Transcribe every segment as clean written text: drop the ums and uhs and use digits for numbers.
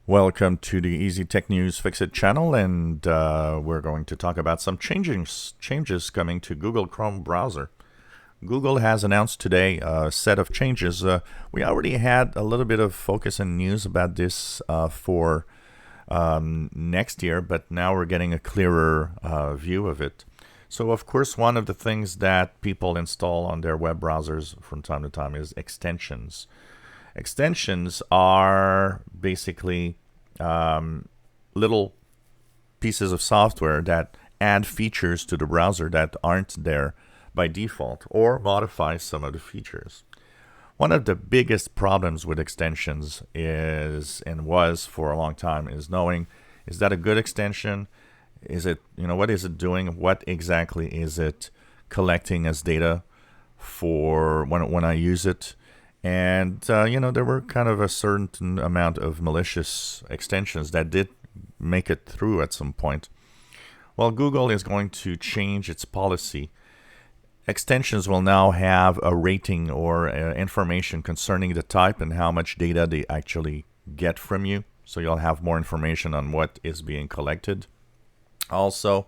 Welcome to the Easy Tech News Fix It channel, and we're going to talk about some changes coming to Google Chrome browser. Google has announced today a set of changes. We already had a little bit of focus and news about this for next year, but now we're getting a clearer view of it. So, of course, one of the things that people install on their web browsers from time to time is extensions. Extensions are basically little pieces of software that add features to the browser that aren't there by default or modify some of the features. One of the biggest problems with extensions is, and was for a long time, is knowing, is that a good extension? Is it, what is it doing? What exactly is it collecting as data for when I use it? And, there were kind of a certain amount of malicious extensions that did make it through at some point. Well, Google is going to change its policy. Extensions will now have a rating or information concerning the type and how much data they actually get from you. So you'll have more information on what is being collected. Also,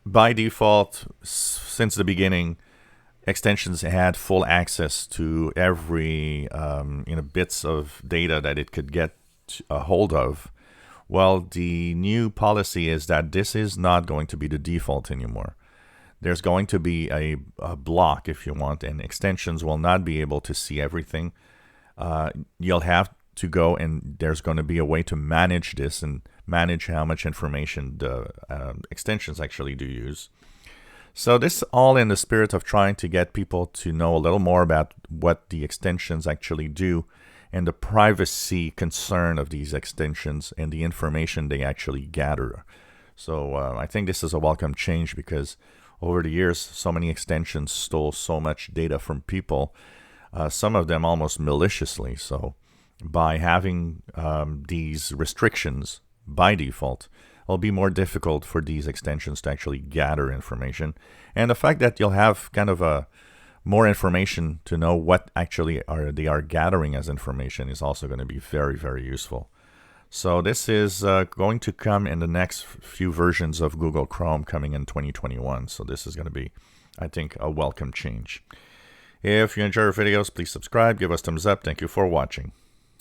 by default, since the beginning, extensions had full access to every bits of data that it could get a hold of. Well, the new policy is that this is not going to be the default anymore. There's going to be a block, if you want, and extensions will not be able to see everything. You'll have to go, and there's going to be a way to manage this and manage how much information the extensions actually do use. So this all in the spirit of trying to get people to know a little more about what the extensions actually do and the privacy concern of these extensions and the information they actually gather. So I think this is a welcome change because over the years, so many extensions stole so much data from people, some of them almost maliciously. So by having these restrictions by default, it'll be more difficult for these extensions to actually gather information. And the fact that you'll have kind of a more information to know what actually they are gathering as information is also going to be very, very useful. So this is going to come in the next few versions of Google Chrome coming in 2021. So this is going to be, I think, a welcome change. If you enjoy our videos, please subscribe, give us thumbs up. Thank you for watching.